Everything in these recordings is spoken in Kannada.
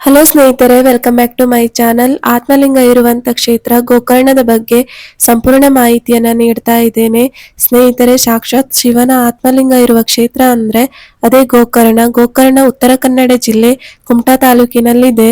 ಹಲೋ ಸ್ನೇಹಿತರೆ, welcome back to my channel. Atmalinga ಇರುವಂತ ಕ್ಷೇತ್ರ ಗೋಕರ್ಣದ ಬಗ್ಗೆ ಸಂಪೂರ್ಣ ಮಾಹಿತಿಯನ್ನ ನೀಡ್ತಾ ಇದ್ದೇನೆ. ಸ್ನೇಹಿತರೆ, ಸಾಕ್ಷಾತ್ ಶಿವನ ಆತ್ಮಲಿಂಗ ಇರುವ ಕ್ಷೇತ್ರ ಅಂದ್ರೆ ಅದೇ ಗೋಕರ್ಣ. ಗೋಕರ್ಣ ಉತ್ತರ ಕನ್ನಡ ಜಿಲ್ಲೆ ಕುಮಟಾ ತಾಲೂಕಿನಲ್ಲಿದೆ.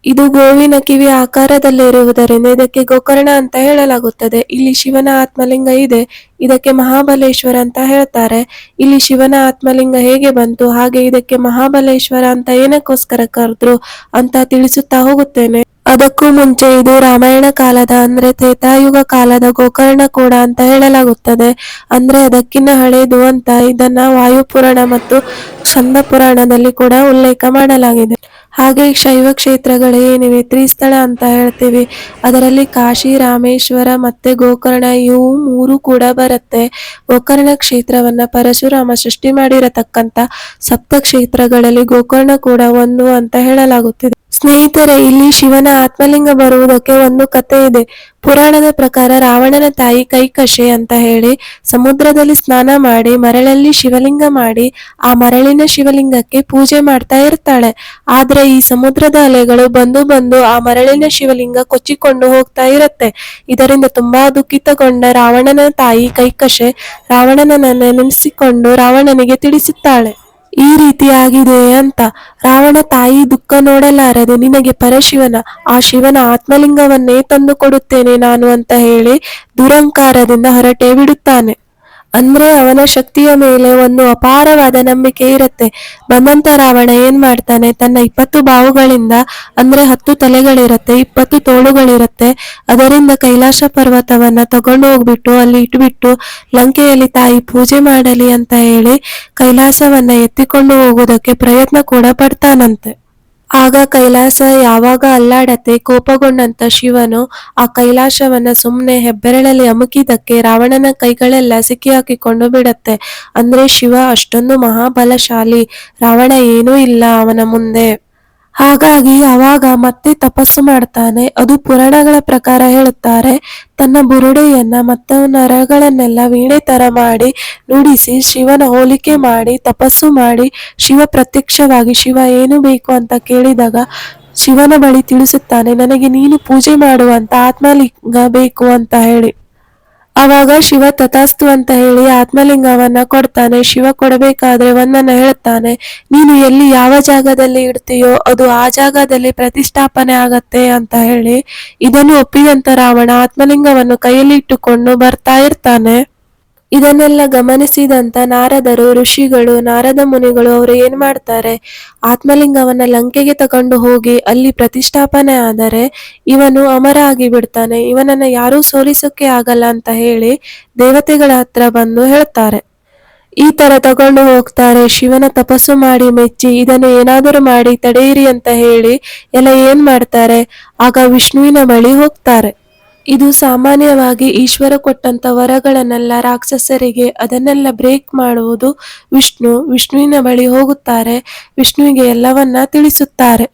ಇದು ಗೋವಿನ ಕಿವಿ ಆಕಾರದಲ್ಲಿರುವುದರಿಂದ ಇದಕ್ಕೆ ಗೋಕರ್ಣ ಅಂತ ಹೇಳಲಾಗುತ್ತದೆ. ಇಲ್ಲಿ ಶಿವನ ಆತ್ಮಲಿಂಗ ಇದೆ. ಇದಕ್ಕೆ ಮಹಾಬಲೇಶ್ವರ ಅಂತ ಹೇಳ್ತಾರೆ. ಇಲ್ಲಿ ಶಿವನ ಆತ್ಮಲಿಂಗ ಹೇಗೆ ಬಂತು, ಹಾಗೆ ಇದಕ್ಕೆ ಮಹಾಬಲೇಶ್ವರ ಅಂತ ಏನಕ್ಕೋಸ್ಕರ ಕರೆದ್ರು ಅಂತ ತಿಳಿಸುತ್ತಾ ಹೋಗುತ್ತೇನೆ. ಅದಕ್ಕೂ ಮುಂಚೆ ಇದು ರಾಮಾಯಣ ಕಾಲದ ಅಂದ್ರೆ ತ್ರೇತಾಯುಗ ಕಾಲದ ಗೋಕರ್ಣ ಕೂಡ ಅಂತ ಹೇಳಲಾಗುತ್ತದೆ. ಅಂದ್ರೆ ಅದಕ್ಕಿಂತ ಹಳೇದು ಅಂತ ಇದನ್ನ ವಾಯುಪುರಾಣ ಮತ್ತು ಸ್ಕಂದ ಪುರಾಣದಲ್ಲಿ ಕೂಡ ಉಲ್ಲೇಖ ಮಾಡಲಾಗಿದೆ. ಹಾಗೆ ಶೈವ ಕ್ಷೇತ್ರಗಳು ಏನಿವೆ, ತ್ರಿಸ್ಥಳ ಅಂತ ಹೇಳ್ತೀವಿ, ಅದರಲ್ಲಿ ಕಾಶಿ, ರಾಮೇಶ್ವರ ಮತ್ತೆ ಗೋಕರ್ಣ ಇವು ಮೂರು ಕೂಡ ಬರುತ್ತೆ. ಗೋಕರ್ಣ ಕ್ಷೇತ್ರವನ್ನ ಪರಶುರಾಮ ಸೃಷ್ಟಿ ಮಾಡಿರತಕ್ಕಂತ ಸಪ್ತ ಕ್ಷೇತ್ರಗಳಲ್ಲಿ ಗೋಕರ್ಣ ಕೂಡ ಒಂದು ಅಂತ ಹೇಳಲಾಗುತ್ತಿದೆ. ಸ್ನೇಹಿತರೆ, ಇಲ್ಲಿ ಶಿವನ ಆತ್ಮಲಿಂಗ ಬರುವುದಕ್ಕೆ ಒಂದು ಕಥೆ ಇದೆ. ಪುರಾಣದ ಪ್ರಕಾರ ರಾವಣನ ತಾಯಿ ಕೈಕಶೆ ಅಂತ ಹೇಳಿ ಸಮುದ್ರದಲ್ಲಿ ಸ್ನಾನ ಮಾಡಿ ಮರಳಲ್ಲಿ ಶಿವಲಿಂಗ ಮಾಡಿ ಆ ಮರಳಿನ ಶಿವಲಿಂಗಕ್ಕೆ ಪೂಜೆ ಮಾಡ್ತಾ ಇರ್ತಾಳೆ. ಆದ್ರೆ ಈ ಸಮುದ್ರದ ಅಲೆಗಳು ಬಂದು ಬಂದು ಆ ಮರಳಿನ ಶಿವಲಿಂಗ ಕೊಚ್ಚಿಕೊಂಡು ಹೋಗ್ತಾ ಇರತ್ತೆ. ಇದರಿಂದ ತುಂಬಾ ದುಃಖಿತಗೊಂಡ ರಾವಣನ ತಾಯಿ ಕೈಕಶೆ ರಾವಣನನ್ನ ನೆನೆಸಿಕೊಂಡು ರಾವಣನಿಗೆ ತಿಳಿಸುತ್ತಾಳೆ, ಈ ರೀತಿಯಾಗಿದೆ ಅಂತ. ರಾವಣ ತಾಯಿ ದುಃಖ ನೋಡಲಾರದೆ, ನಿನಗೆ ಪರಶಿವನ ಆ ಶಿವನ ಆತ್ಮಲಿಂಗವನ್ನೇ ತಂದು ಕೊಡುತ್ತೇನೆ ನಾನು ಅಂತ ಹೇಳಿ ದುರಂಕಾರದಿಂದ ಹೊರಟೇ ಬಿಡುತ್ತಾನೆ. ಅಂದ್ರೆ ಅವನ ಶಕ್ತಿಯ ಮೇಲೆ ಒಂದು ಅಪಾರವಾದ ನಂಬಿಕೆ ಇರುತ್ತೆ. ಬಂದಂತ ರಾವಣ ಏನ್ ಮಾಡ್ತಾನೆ, ತನ್ನ 20 ಬಾಹುಗಳಿಂದ ಅಂದ್ರೆ 10 ತಲೆಗಳಿರತ್ತೆ, 20 ತೋಳುಗಳಿರತ್ತೆ, ಅದರಿಂದ ಕೈಲಾಸ ಪರ್ವತವನ್ನ ತಗೊಂಡು ಹೋಗ್ಬಿಟ್ಟು ಅಲ್ಲಿ ಇಟ್ಬಿಟ್ಟು ಲಂಕೆಯಲ್ಲಿ ತಾಯಿ ಪೂಜೆ ಮಾಡಲಿ ಅಂತ ಹೇಳಿ ಕೈಲಾಸವನ್ನ ಎತ್ತಿಕೊಂಡು ಹೋಗುವುದಕ್ಕೆ ಪ್ರಯತ್ನ ಕೂಡ ಪಡ್ತಾನಂತೆ. ಆಗ ಕೈಲಾಸ ಯಾವಾಗ ಅಲ್ಲಾಡತ್ತೆ, ಕೋಪಗೊಂಡಂತ ಶಿವನು ಆ ಕೈಲಾಸವನ್ನ ಸುಮ್ನೆ ಹೆಬ್ಬೆರಳಲ್ಲಿ ಅಮುಕಿದಕ್ಕೆ ರಾವಣನ ಕೈಗಳೆಲ್ಲ ಸಿಕ್ಕಿ ಹಾಕಿಕೊಂಡು ಬಿಡತ್ತೆ. ಅಂದ್ರೆ ಶಿವ ಅಷ್ಟೊಂದು ಮಹಾಬಲಶಾಲಿ, ರಾವಣ ಏನೂ ಇಲ್ಲ ಅವನ ಮುಂದೆ. ಹಾಗಾಗಿ ಅವಾಗ ಮತ್ತೆ ತಪಸ್ಸು ಮಾಡ್ತಾನೆ. ಅದು ಪುರಾಣಗಳ ಪ್ರಕಾರ ಹೇಳುತ್ತಾರೆ, ತನ್ನ ಬುರುಡೆಯನ್ನ ಮತ್ತು ನರಗಳನ್ನೆಲ್ಲ ವೀಣೆ ತರ ಮಾಡಿ ನುಡಿಸಿ ಶಿವನ ಹೋಲಿಕೆ ಮಾಡಿ ತಪಸ್ಸು ಮಾಡಿ ಶಿವ ಪ್ರತ್ಯಕ್ಷವಾಗಿ ಶಿವ ಏನು ಬೇಕು ಅಂತ ಕೇಳಿದಾಗ ಶಿವನ ಬಳಿ ತಿಳಿಸುತ್ತಾನೆ, ನನಗೆ ನೀನು ಪೂಜೆ ಮಾಡುವಂತ ಆತ್ಮಲಿಂಗ ಬೇಕು ಅಂತ ಹೇಳಿ. ಆವಾಗ ಶಿವ ತಥಾಸ್ತು ಅಂತ ಹೇಳಿ ಆತ್ಮಲಿಂಗವನ್ನ ಕೊಡ್ತಾನೆ. ಶಿವ ಕೊಡಬೇಕಾದ್ರೆ ಒಂದನ್ನ ಹೇಳ್ತಾನೆ, ನೀನು ಎಲ್ಲಿ ಯಾವ ಜಾಗದಲ್ಲಿ ಇಡ್ತೀಯೋ ಅದು ಆ ಜಾಗದಲ್ಲಿ ಪ್ರತಿಷ್ಠಾಪನೆ ಆಗತ್ತೆ ಅಂತ ಹೇಳಿ. ಇದನ್ನು ಒಪ್ಪಿದಂತ ರಾವಣ ಆತ್ಮಲಿಂಗವನ್ನು ಕೈಯಲ್ಲಿ ಇಟ್ಟುಕೊಂಡು ಬರ್ತಾ ಇರ್ತಾನೆ. ಇದನ್ನೆಲ್ಲ ಗಮನಿಸಿದಂತ ನಾರದರು, ಋಷಿಗಳು, ನಾರದ ಮುನಿಗಳು ಅವರು ಏನ್ ಮಾಡ್ತಾರೆ, ಆತ್ಮಲಿಂಗವನ್ನ ಲಂಕೆಗೆ ತಗೊಂಡು ಹೋಗಿ ಅಲ್ಲಿ ಪ್ರತಿಷ್ಠಾಪನೆ ಆದರೆ ಇವನು ಅಮರ ಆಗಿ ಬಿಡ್ತಾನೆ, ಇವನನ್ನ ಯಾರೂ ಸೋಲಿಸೋಕೆ ಆಗಲ್ಲ ಅಂತ ಹೇಳಿ ದೇವತೆಗಳ ಹತ್ರ ಬಂದು ಹೇಳ್ತಾರೆ. ಈ ತರ ತಗೊಂಡು ಹೋಗ್ತಾರೆ. ಶಿವನ ತಪಸ್ಸು ಮಾಡಿ ಮೆಚ್ಚಿ ಇದನ್ನು ಏನಾದರೂ ಮಾಡಿ ತಡೆಯಿರಿ ಅಂತ ಹೇಳಿ ಎಲ್ಲ ಏನ್ ಮಾಡ್ತಾರೆ, ಆಗ ವಿಷ್ಣುವಿನ ಬಳಿ ಹೋಗ್ತಾರೆ. ಇದು ಸಾಮಾನ್ಯವಾಗಿ ಈಶ್ವರ ಕೊಟ್ಟಂತ ವರಗಳನ್ನೆಲ್ಲ ರಾಕ್ಷಸರಿಗೆ ಅದನ್ನೆಲ್ಲ ಬ್ರೇಕ್ ಮಾಡುವುದು ವಿಷ್ಣುವಿನ ಬಳಿ ಹೋಗುತ್ತಾರೆ. ವಿಷ್ಣುವಿಗೆ ಎಲ್ಲವನ್ನ ತಿಳಿಸುತ್ತಾರೆ.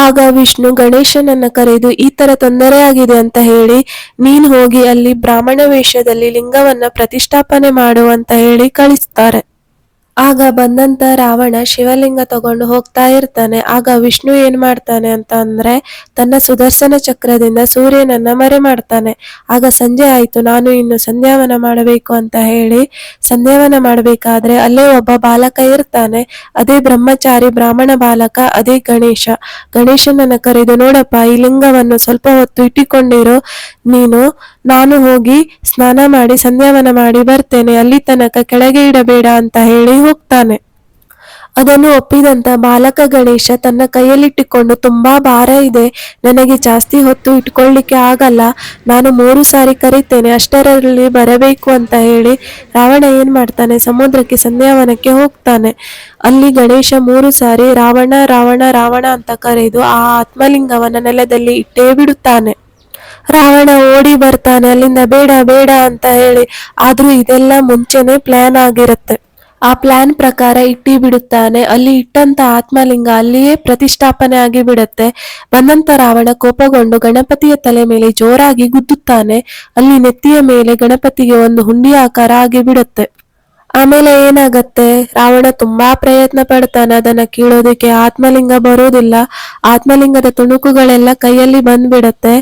ಆಗ ವಿಷ್ಣು ಗಣೇಶನನ್ನ ಕರೆದು ಈ ತರ ತೊಂದರೆ ಆಗಿದೆ ಅಂತ ಹೇಳಿ ನೀನ್ ಹೋಗಿ ಅಲ್ಲಿ ಬ್ರಾಹ್ಮಣ ವೇಷದಲ್ಲಿ ಲಿಂಗವನ್ನ ಪ್ರತಿಷ್ಠಾಪನೆ ಮಾಡು ಅಂತ ಹೇಳಿ ಕಳಿಸ್ತಾರೆ. ಆಗ ಬಂದಂತ ರಾವಣ ಶಿವಲಿಂಗ ತಗೊಂಡು ಹೋಗ್ತಾ ಇರ್ತಾನೆ. ಆಗ ವಿಷ್ಣು ಏನ್ ಮಾಡ್ತಾನೆ ಅಂತ ಅಂದ್ರೆ ತನ್ನ ಸುದರ್ಶನ ಚಕ್ರದಿಂದ ಸೂರ್ಯನನ್ನ ಮರೆ ಮಾಡ್ತಾನೆ. ಆಗ ಸಂಜೆ ಆಯ್ತು, ನಾನು ಇನ್ನು ಸಂಧ್ಯಾವನ ಮಾಡಬೇಕು ಅಂತ ಹೇಳಿ ಸಂಧ್ಯಾವನ ಮಾಡಬೇಕಾದ್ರೆ ಅಲ್ಲೇ ಒಬ್ಬ ಬಾಲಕ ಇರ್ತಾನೆ. ಅದೇ ಬ್ರಹ್ಮಚಾರಿ ಬ್ರಾಹ್ಮಣ ಬಾಲಕ, ಅದೇ ಗಣೇಶನನ್ನ ಕರೆದು, ನೋಡಪ್ಪ ಈ ಲಿಂಗವನ್ನು ಸ್ವಲ್ಪ ಹೊತ್ತು ಇಟ್ಟುಕೊಂಡಿರು ನೀನು, ನಾನು ಹೋಗಿ ಸ್ನಾನ ಮಾಡಿ ಸಂಧ್ಯಾವನ ಮಾಡಿ ಬರ್ತೇನೆ, ಅಲ್ಲಿ ತನಕ ಕೆಳಗೆ ಇಡಬೇಡ ಅಂತ ಹೇಳಿ ಹೋಗ್ತಾನೆ. ಅದನ್ನು ಒಪ್ಪಿದಂತ ಬಾಲಕ ಗಣೇಶ ತನ್ನ ಕೈಯಲ್ಲಿಟ್ಟುಕೊಂಡು, ತುಂಬಾ ಭಾರ ಇದೆ, ನನಗೆ ಜಾಸ್ತಿ ಹೊತ್ತು ಇಟ್ಕೊಳ್ಳಿಕ್ಕೆ ಆಗಲ್ಲ, ನಾನು 3 ಸಾರಿ ಕರಿತೇನೆ ಅಷ್ಟರಲ್ಲಿ ಬರಬೇಕು ಅಂತ ಹೇಳಿ ರಾವಣ ಏನ್ ಮಾಡ್ತಾನೆ, ಸಮುದ್ರಕ್ಕೆ ಸಂಧ್ಯಾವನಕ್ಕೆ ಹೋಗ್ತಾನೆ. ಅಲ್ಲಿ ಗಣೇಶ 3 ಸಾರಿ ರಾವಣ ರಾವಣ ರಾವಣ ಅಂತ ಕರೆದು ಆ ಆತ್ಮಲಿಂಗವನ್ನ ನೆಲದಲ್ಲಿ ಇಟ್ಟೇ ಬಿಡುತ್ತಾನೆ. ರಾವಣ ಓಡಿ ಬರ್ತಾನೆ ಅಲ್ಲಿಂದ, ಬೇಡ ಬೇಡ ಅಂತ ಹೇಳಿ. ಆದ್ರೂ ಇದೆಲ್ಲ ಮುಂಚೆನೆ ಪ್ಲಾನ್ ಆಗಿರುತ್ತೆ. ಆ ಪ್ಲಾನ್ ಪ್ರಕಾರ ಇಟ್ಟಿ ಬಿಡುತ್ತಾನೆ. ಅಲ್ಲಿ ಇಟ್ಟಂತ ಆತ್ಮಲಿಂಗ ಅಲ್ಲಿಯೇ ಪ್ರತಿಷ್ಠಾಪನೆ ಆಗಿ ಬಿಡುತ್ತೆ. ಬಂದಂತ ರಾವಣ ಕೋಪಗೊಂಡು ಗಣಪತಿಯ ತಲೆ ಮೇಲೆ ಜೋರಾಗಿ ಗುದ್ದುತ್ತಾನೆ. ಅಲ್ಲಿ ನೆತ್ತಿಯ ಮೇಲೆ ಗಣಪತಿಗೆ ಒಂದು ಹುಂಡಿ ಆಕಾರ ಆಗಿ ಬಿಡುತ್ತೆ. ಆಮೇಲೆ ಏನಾಗತ್ತೆ, ರಾವಣ ತುಂಬಾ ಪ್ರಯತ್ನ ಪಡ್ತಾನೆ ಅದನ್ನ ಕೀಳೋದಕ್ಕೆ, ಆತ್ಮಲಿಂಗ ಬರೋದಿಲ್ಲ. ಆತ್ಮಲಿಂಗದ ತುಣುಕುಗಳೆಲ್ಲ ಕೈಯಲ್ಲಿ ಬಂದ್ಬಿಡತ್ತೆ.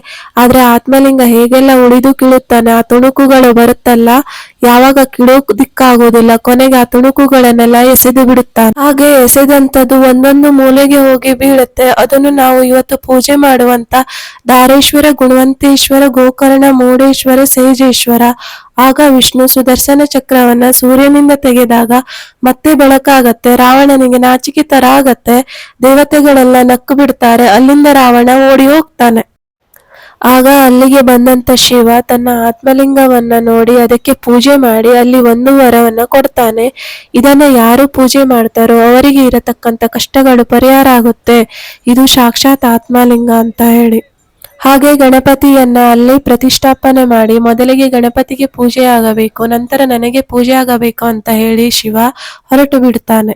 ಆದ್ರೆ ಆತ್ಮಲಿಂಗ ಹೇಗೆಲ್ಲ ಉಳಿದು ಕೀಳುತ್ತಾನೆ, ಆ ತುಣುಕುಗಳು ಬರುತ್ತಲ್ಲ, ಯಾವಾಗ ಕೀಳೋದಿಕ್ಕಾಗೋದಿಲ್ಲ. ಕೊನೆಗೆ ಆ ತುಣುಕುಗಳನ್ನೆಲ್ಲ ಎಸೆದು ಬಿಡುತ್ತಾನೆ. ಹಾಗೆ ಎಸೆದಂತದ್ದು ಒಂದೊಂದು ಮೂಲೆಗೆ ಹೋಗಿ ಬೀಳುತ್ತೆ. ಅದನ್ನು ನಾವು ಇವತ್ತು ಪೂಜೆ ಮಾಡುವಂತ ಧಾರೇಶ್ವರ, ಗುಣವಂತೇಶ್ವರ, ಗೋಕರ್ಣ, ಮೂಡೇಶ್ವರ, ಸೇಜೇಶ್ವರ. ಆಗ ವಿಷ್ಣು ಸುದರ್ಶನ ಚಕ್ರವನ್ನ ಸೂರ್ಯನಿಂದ ತೆಗೆದಾಗ ಮತ್ತೆ ಬೆಳಕಾಗತ್ತೆ. ರಾವಣನಿಗೆ ನಾಚಿಕೆ ತರ ಆಗತ್ತೆ. ದೇವತೆಗಳೆಲ್ಲ ನಕ್ಕು ಬಿಡ್ತಾರೆ. ಅಲ್ಲಿಂದ ರಾವಣ ಓಡಿ ಹೋಗ್ತಾನೆ. ಆಗ ಅಲ್ಲಿಗೆ ಬಂದಂತ ಶಿವ ತನ್ನ ಆತ್ಮಲಿಂಗವನ್ನ ನೋಡಿ ಅದಕ್ಕೆ ಪೂಜೆ ಮಾಡಿ ಅಲ್ಲಿ ಒಂದು ವರವನ್ನ ಕೊಡ್ತಾನೆ. ಇದನ್ನ ಯಾರು ಪೂಜೆ ಮಾಡ್ತಾರೋ ಅವರಿಗೆ ಇರತಕ್ಕಂತ ಕಷ್ಟಗಳು ಪರಿಹಾರ ಆಗುತ್ತೆ. ಇದು ಸಾಕ್ಷಾತ್ ಆತ್ಮಲಿಂಗ ಅಂತ ಹೇಳಿ. ಹಾಗೆ ಗಣಪತಿಯನ್ನ ಅಲ್ಲಿ ಪ್ರತಿಷ್ಠಾಪನೆ ಮಾಡಿ, ಮೊದಲಿಗೆ ಗಣಪತಿಗೆ ಪೂಜೆ ಆಗಬೇಕು, ನಂತರ ನನಗೆ ಪೂಜೆ ಆಗಬೇಕು ಅಂತ ಹೇಳಿ ಶಿವ ಹೊರಟು ಬಿಡ್ತಾನೆ.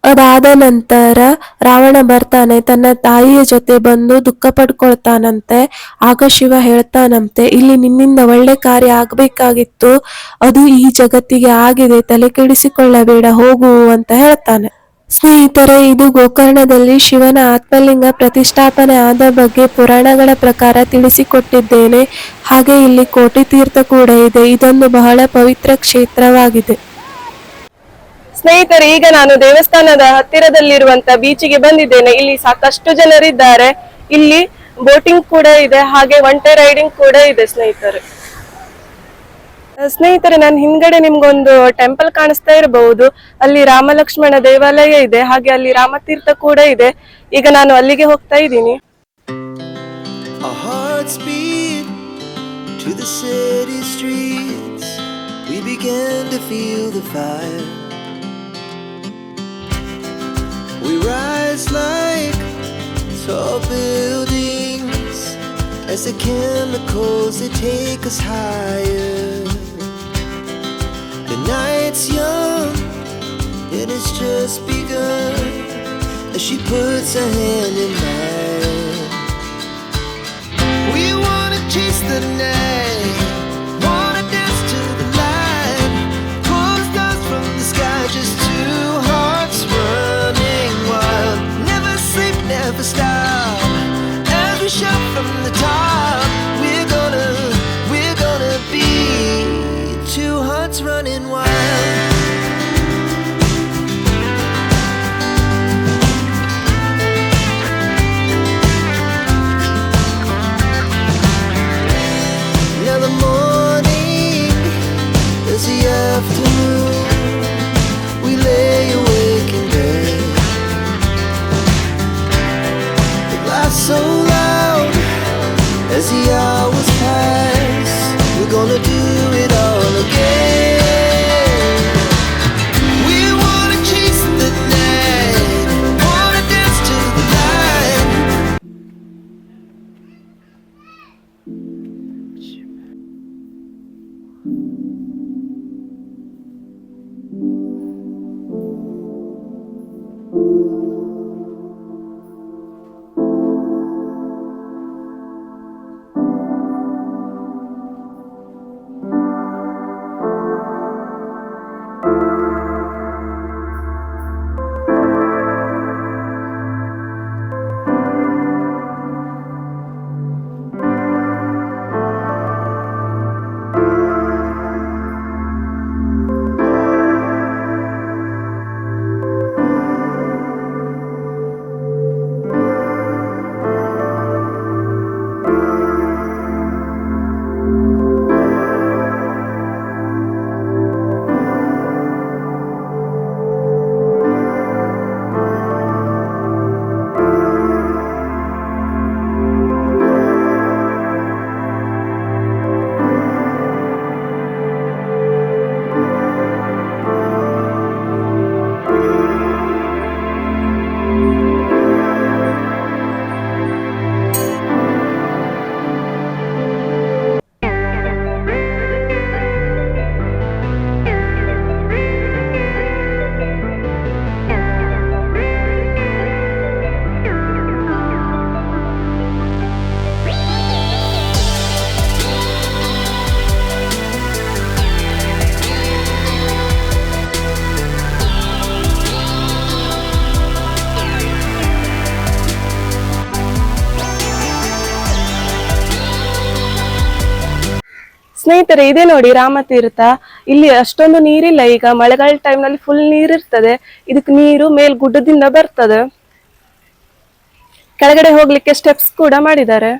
ಅದಾದ ನಂತರ ರಾವಣ ಬರ್ತಾನೆ, ತನ್ನ ತಾಯಿಯ ಜೊತೆ ಬಂದು ದುಃಖ ಪಡ್ಕೊಳ್ತಾನಂತೆ. ಆಗ ಶಿವ ಹೇಳ್ತಾನಂತೆ, ಇಲ್ಲಿ ನಿನ್ನಿಂದ ಒಳ್ಳೆ ಕಾರ್ಯ ಆಗ್ಬೇಕಾಗಿತ್ತು, ಅದು ಈ ಜಗತ್ತಿಗೆ ಆಗಿದೆ, ತಲೆ ಕೆಡಿಸಿಕೊಳ್ಳಬೇಡ, ಹೋಗು ಅಂತ ಹೇಳ್ತಾನೆ. ಸ್ನೇಹಿತರೆ, ಇದು ಗೋಕರ್ಣದಲ್ಲಿ ಶಿವನ ಆತ್ಮಲಿಂಗ ಪ್ರತಿಷ್ಠಾಪನೆ ಆದ ಬಗ್ಗೆ ಪುರಾಣಗಳ ಪ್ರಕಾರ ತಿಳಿಸಿಕೊಟ್ಟಿದ್ದೇನೆ. ಹಾಗೆ ಇಲ್ಲಿ ಕೋಟಿ ತೀರ್ಥ ಕೂಡ ಇದೆ. ಇದೊಂದು ಬಹಳ ಪವಿತ್ರ ಕ್ಷೇತ್ರವಾಗಿದೆ. ಸ್ನೇಹಿತರೆ, ಈಗ ನಾನು ದೇವಸ್ಥಾನದ ಹತ್ತಿರದಲ್ಲಿರುವಂತ ಬೀಚಿಗೆ ಬಂದಿದ್ದೇನೆ. ಇಲ್ಲಿ ಸಾಕಷ್ಟು ಜನರಿದ್ದಾರೆ. ಇಲ್ಲಿ ಬೋಟಿಂಗ್ ಕೂಡ ಇದೆ, ಹಾಗೆ ಒಂಟೆ ರೈಡಿಂಗ್ ಕೂಡ ಇದೆ. ಸ್ನೇಹಿತರೆ, ನಾನು ಹಿಂದ್ಗಡೆ ನಿಮ್ಗೊಂದು ಟೆಂಪಲ್ ಕಾಣಿಸ್ತಾ ಇರಬಹುದು. ಅಲ್ಲಿ ರಾಮ ಲಕ್ಷ್ಮಣ ದೇವಾಲಯ ಇದೆ, ಹಾಗೆ ಅಲ್ಲಿ ರಾಮತೀರ್ಥ ಕೂಡ ಇದೆ. ಈಗ ನಾನು ಅಲ್ಲಿಗೆ ಹೋಗ್ತಾ ಇದ್ದೀನಿ. Our hearts beat to the city streets. We began to feel the fire. We rise like tall buildings as the chemicals they take us higher. The night's young and it's just begun as she puts her hand in mine. We wanna chase the night, wanna dance to the light, pull the stars from the sky, just two hearts running wild. Never sleep, never stop, as we shout from the top. We're gonna be two hearts running wild. Now the morning is the afternoon. We lay awake in bed. It laughs so loud as the hours pass. We're gonna do it all again. We wanna chase the night, wanna dance to the light. ಸ್ನೇಹಿತರೆ, ಇದೇ ನೋಡಿ ರಾಮತೀರ್ಥ. ಇಲ್ಲಿ ಅಷ್ಟೊಂದು ನೀರಿಲ್ಲ. ಈಗ ಮಳೆಗಾಲ ಟೈಮ್ ನಲ್ಲಿ ಫುಲ್ ನೀರಿರ್ತದೆ. ಇದಕ್ಕೆ ನೀರು ಮೇಲ್ ಗುಡ್ಡದಿಂದ ಬರ್ತದೆ. ಕೆಳಗಡೆ ಹೋಗ್ಲಿಕ್ಕೆ ಸ್ಟೆಪ್ಸ್ ಕೂಡ ಮಾಡಿದ್ದಾರೆ.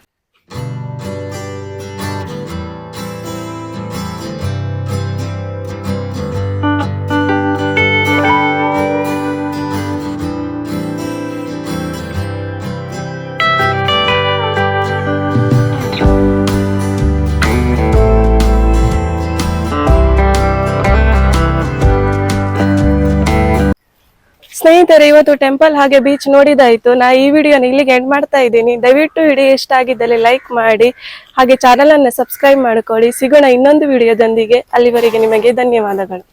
ಸ್ನೇಹಿತರೆ, ಇವತ್ತು ಟೆಂಪಲ್ ಹಾಗೆ ಬೀಚ್ ನೋಡಿದಾಯ್ತು. ನಾ ಈ ವಿಡಿಯೋನ ಇಲ್ಲಿಗೆ ಎಂಡ್ ಮಾಡ್ತಾ ಇದ್ದೀನಿ. ದಯವಿಟ್ಟು ವಿಡಿಯೋ ಇಷ್ಟ ಆಗಿದ್ದಲ್ಲಿ ಲೈಕ್ ಮಾಡಿ, ಹಾಗೆ ಚಾನಲ್ ಅನ್ನು ಸಬ್ಸ್ಕ್ರೈಬ್ ಮಾಡ್ಕೊಳ್ಳಿ. ಸಿಗೋಣ ಇನ್ನೊಂದು ವಿಡಿಯೋದೊಂದಿಗೆ. ಅಲ್ಲಿವರೆಗೆ ನಿಮಗೆ ಧನ್ಯವಾದಗಳು.